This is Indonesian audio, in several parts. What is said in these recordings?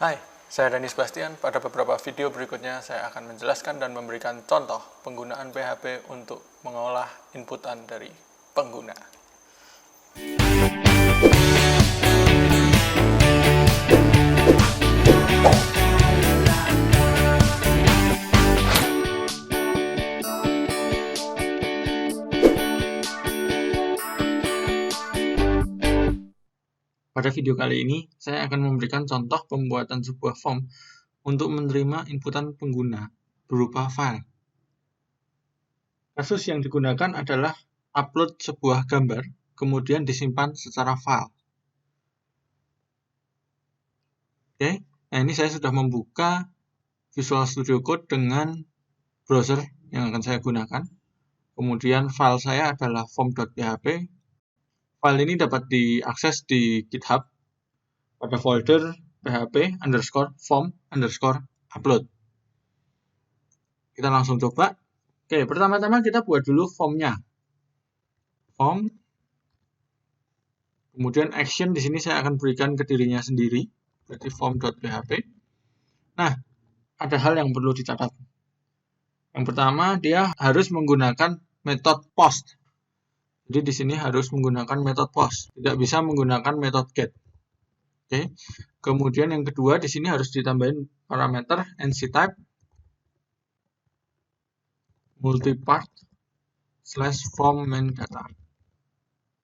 Hai, saya Dani Sebastian. Pada beberapa video berikutnya saya akan menjelaskan dan memberikan contoh penggunaan PHP untuk mengolah inputan dari pengguna. Pada video kali ini, saya akan memberikan contoh pembuatan sebuah form untuk menerima inputan pengguna berupa file. Kasus yang digunakan adalah upload sebuah gambar, kemudian disimpan secara file. Oke, nah ini saya sudah membuka Visual Studio Code dengan browser yang akan saya gunakan. Kemudian file saya adalah form.php. File ini dapat diakses di GitHub pada folder php_form_upload. Kita langsung coba. Oke, pertama-tama kita buat dulu formnya. Form. Kemudian action di sini saya akan berikan ke dirinya sendiri, berarti form.php. Nah, ada hal yang perlu dicatat. Yang pertama, dia harus menggunakan metode post. Jadi di sini harus menggunakan metode post, tidak bisa menggunakan metode get. Oke. Kemudian yang kedua di sini harus ditambahin parameter nc_type multipart /form main data.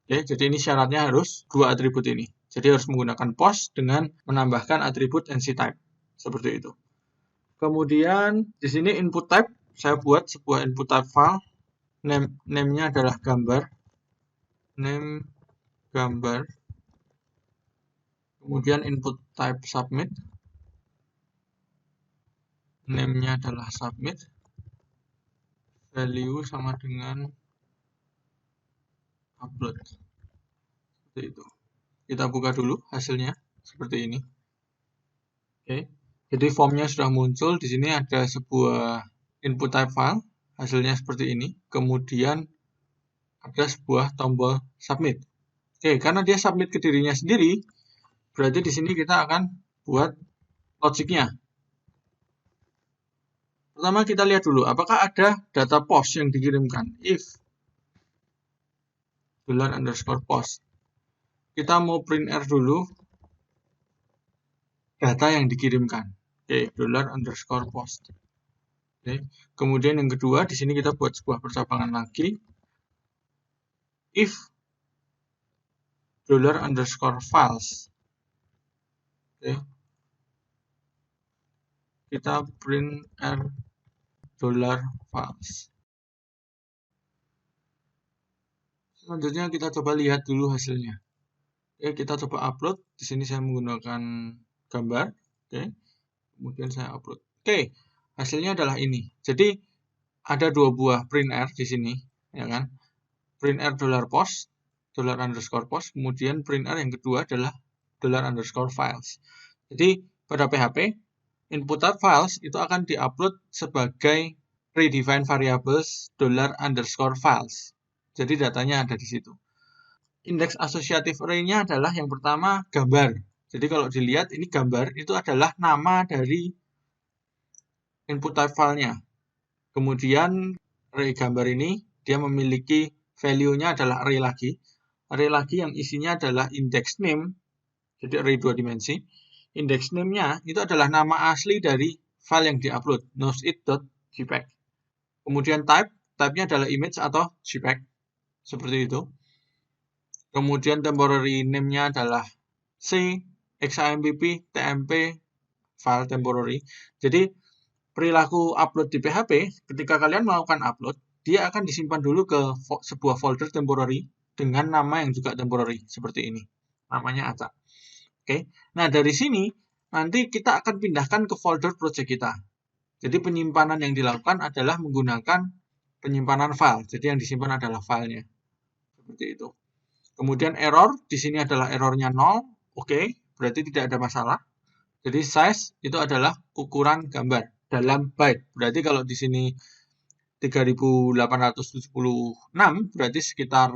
Oke, jadi ini syaratnya harus dua atribut ini. Jadi harus menggunakan post dengan menambahkan atribut nc_type seperti itu. Kemudian di sini input type saya buat sebuah input type file. Name-nya adalah gambar. Name gambar. Kemudian input type submit. Name-nya adalah submit. Value sama dengan upload. Seperti itu. Kita buka dulu hasilnya seperti ini. Oke. Jadi formnya sudah muncul. Di sini ada sebuah input type file. Hasilnya seperti ini. Kemudian ada sebuah tombol submit. Oke, karena dia submit ke dirinya sendiri, berarti di sini kita akan buat logiknya. Pertama kita lihat dulu, apakah ada data post yang dikirimkan. If $_post. Kita mau print R dulu data yang dikirimkan. Oke, $_post. Oke. Kemudian yang kedua, di sini kita buat sebuah percabangan lagi. If $_files. Oke. Kita print R $files. Selanjutnya kita coba lihat dulu hasilnya. Oke, kita coba upload. Di sini saya menggunakan gambar. Oke. Kemudian saya upload. Oke, hasilnya adalah ini. Jadi ada dua buah print R di sini, ya kan? Print R $post, $_post. Kemudian print R yang kedua adalah $_files. Jadi pada PHP input type files itu akan diupload sebagai predefined variables $_files. Jadi datanya ada di situ. Indeks associative array-nya adalah yang pertama gambar. Jadi kalau dilihat ini gambar itu adalah nama dari input type file-nya. Kemudian array gambar ini dia memiliki value-nya adalah array lagi. Array lagi yang isinya adalah index name. Jadi array 2 dimensi. Index name-nya itu adalah nama asli dari file yang diupload, noseit.jpg. Kemudian type-nya adalah image atau JPEG. Seperti itu. Kemudian temporary name-nya adalah C, XAMPP, TMP, file temporary. Jadi perilaku upload di PHP, ketika kalian melakukan upload, dia akan disimpan dulu ke sebuah folder temporary dengan nama yang juga temporary, seperti ini. Namanya acak. Oke. Nah, dari sini nanti kita akan pindahkan ke folder project kita. Jadi penyimpanan yang dilakukan adalah menggunakan penyimpanan file. Jadi yang disimpan adalah filenya. Seperti itu. Kemudian error, di sini adalah errornya 0. Oke, berarti tidak ada masalah. Jadi size itu adalah ukuran gambar dalam byte. Berarti kalau di sini 3876 berarti sekitar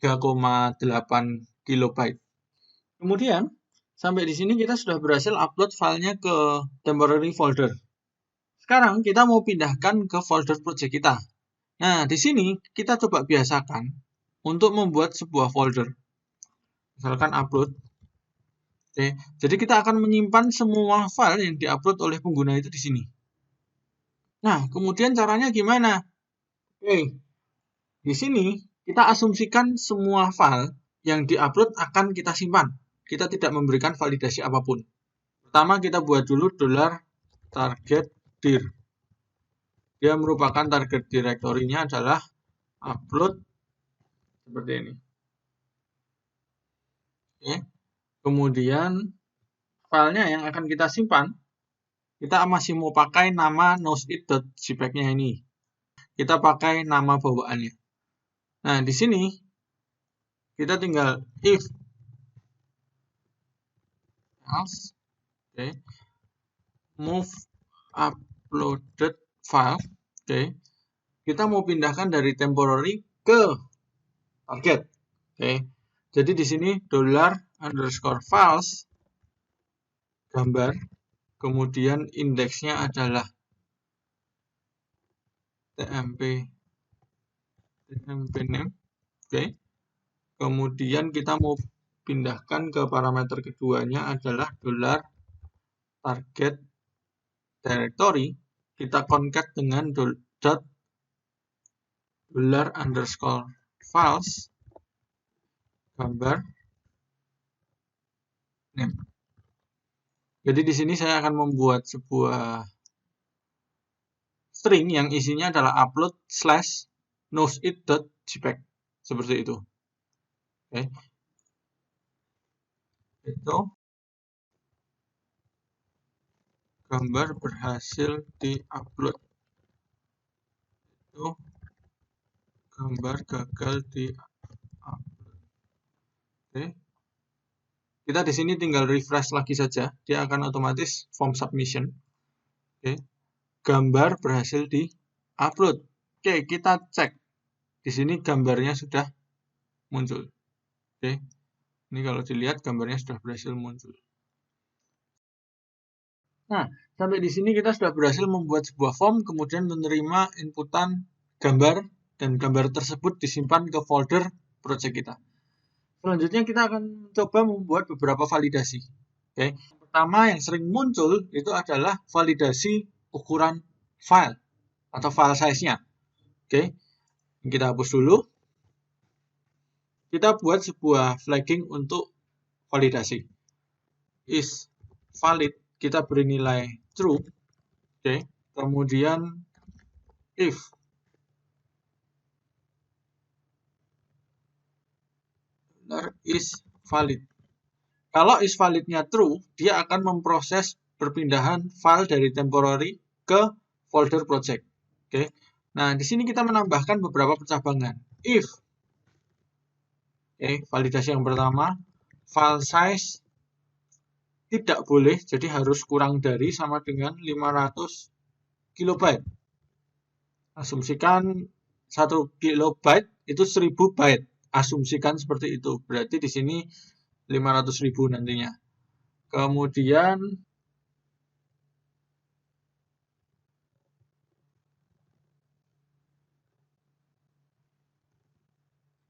3,8 kilobyte. Kemudian sampai di sini kita sudah berhasil upload filenya ke temporary folder. Sekarang kita mau pindahkan ke folder project kita. Nah, di sini kita coba biasakan untuk membuat sebuah folder. Misalkan upload. Oke, jadi kita akan menyimpan semua file yang diupload oleh pengguna itu di sini. Nah, kemudian caranya gimana? Oke, di sini kita asumsikan semua file yang diupload akan kita simpan. Kita tidak memberikan validasi apapun. Pertama kita buat dulu $target_dir. Dia merupakan target directory-nya adalah upload seperti ini. Oke. Kemudian filenya yang akan kita simpan, kita masih mau pakai nama noseit.jpg-nya ini. Kita pakai nama bawaannya. Nah, di sini kita tinggal if else, okay, move uploaded file, okay. Kita mau pindahkan dari temporary ke target, okay. Jadi di sini $_files gambar, kemudian indeksnya adalah tmp name, okay. Kemudian kita mau pindahkan ke parameter keduanya adalah $target directory. Kita concat dengan $_files gambar name. Jadi di sini saya akan membuat sebuah string yang isinya adalah upload / noseit.jpg seperti itu. Oke. Itu gambar berhasil diupload. Itu gambar gagal diupload. Oke. Kita di sini tinggal refresh lagi saja, dia akan otomatis form submission. Oke. Gambar berhasil diupload. Oke, kita cek. Di sini gambarnya sudah muncul. Oke. Ini kalau dilihat gambarnya sudah berhasil muncul. Nah, sampai di sini kita sudah berhasil membuat sebuah form, kemudian menerima inputan gambar, dan gambar tersebut disimpan ke folder project kita. Selanjutnya kita akan coba membuat beberapa validasi. Oke. Pertama yang sering muncul itu adalah validasi ukuran file atau file size-nya. Oke. Kita hapus dulu. Kita buat sebuah flagging untuk validasi. Is valid, kita beri nilai true. Oke. Kemudian if is valid. Kalau is validnya true, dia akan memproses perpindahan file dari temporary ke folder project. Oke. Nah, di sini kita menambahkan beberapa pencabangan. If, oke, validasi yang pertama, file size tidak boleh, jadi harus kurang dari sama dengan 500 kilobyte. Asumsikan 1 kilobyte itu 1000 byte. Asumsikan seperti itu. Berarti di sini 500.000 nantinya. Kemudian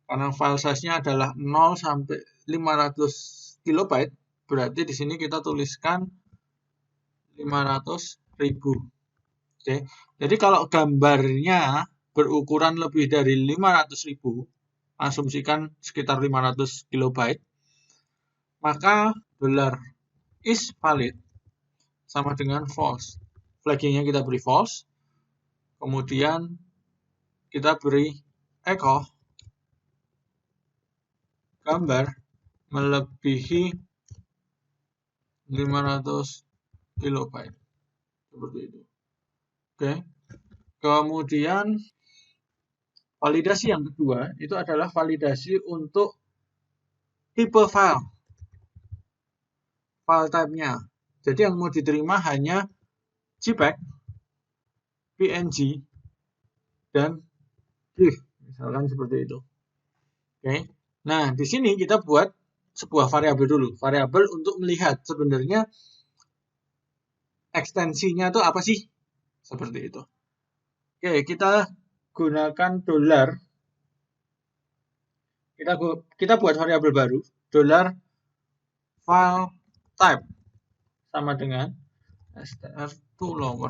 karena file size-nya adalah 0 sampai 500 kilobyte, berarti di sini kita tuliskan 500.000. Oke. Jadi kalau gambarnya berukuran lebih dari 500.000, asumsikan sekitar 500 kilobyte, maka $is valid sama dengan false. Flaggingnya kita beri false, kemudian kita beri echo gambar melebihi 500 kilobyte. Seperti itu. Oke. Kemudian validasi yang kedua itu adalah validasi untuk tipe file. File type-nya. Jadi yang mau diterima hanya JPEG, PNG, dan GIF. Misalkan seperti itu. Oke. Nah, di sini kita buat sebuah variabel dulu. Variabel untuk melihat sebenarnya ekstensinya itu apa sih? Seperti itu. Oke, kita gunakan $. Kita buat variabel baru, $file type sama dengan str2lower.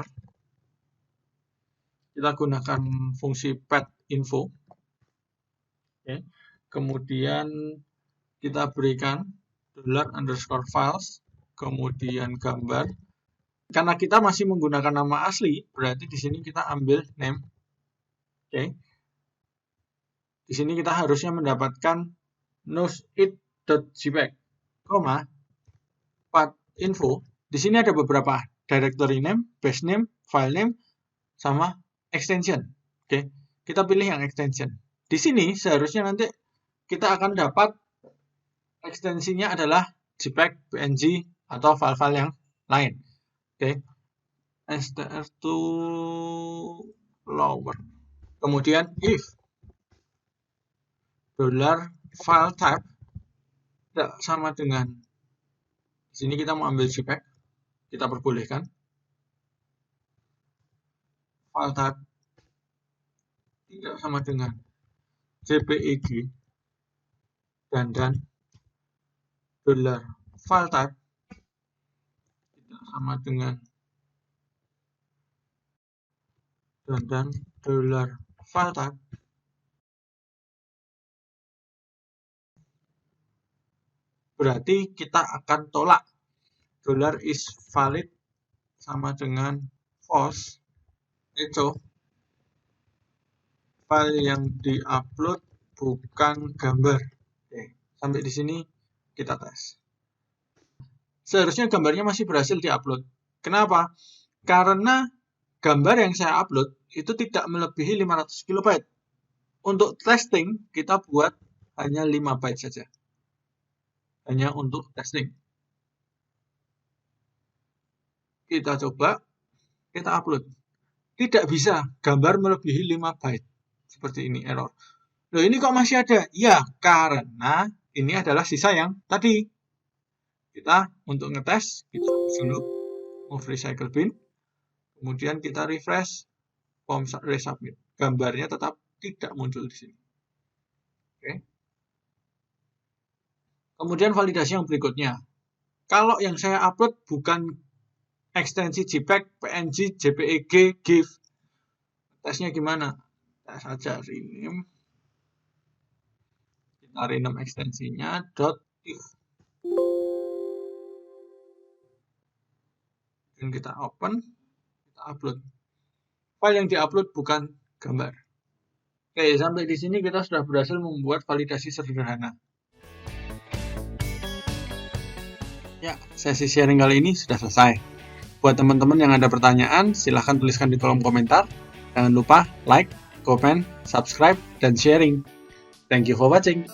Kita gunakan fungsi path_info. Oke. Kemudian kita berikan $_files, kemudian gambar. Karena kita masih menggunakan nama asli, berarti di sini kita ambil name. Oke. Di sini kita harusnya mendapatkan noseit.jpg, path_info. Di sini ada beberapa directory name, base name, file name, sama extension. Oke. Kita pilih yang extension. Di sini seharusnya nanti kita akan dapat ekstensinya adalah JPEG, PNG, atau file-file yang lain. Oke. str2lower. Kemudian if $file type tidak sama dengan, di sini kita mau ambil JPEG, kita perbolehkan. File type tidak sama dengan JPEG dan $file type tidak sama dengan $file type berarti kita akan tolak $isValid sama dengan false. Itu file yang diupload bukan gambar. Oke, sampai di sini kita tes. Seharusnya gambarnya masih berhasil diupload. Kenapa? Karena gambar yang saya upload itu tidak melebihi 500 KB. Untuk testing kita buat hanya 5 byte saja. Hanya untuk testing. Kita coba, kita upload. Tidak bisa, gambar melebihi 5 byte. Seperti ini, error. Loh, ini kok masih ada? Ya, karena ini adalah sisa yang tadi. Kita untuk ngetes, kita dulu move recycle bin. Kemudian kita refresh, form resubmit. Gambarnya tetap tidak muncul di sini. Oke. Kemudian validasi yang berikutnya. Kalau yang saya upload bukan ekstensi JPEG, PNG, JPEG, GIF. Tesnya gimana? Tes saja rename. Kita rename ekstensinya .if. Dan kita open, kita upload. File yang diupload bukan gambar. Oke, sampai di sini kita sudah berhasil membuat validasi sederhana. Ya, sesi sharing kali ini sudah selesai. Buat teman-teman yang ada pertanyaan, silahkan tuliskan di kolom komentar. Jangan lupa like, comment, subscribe, dan sharing. Thank you for watching.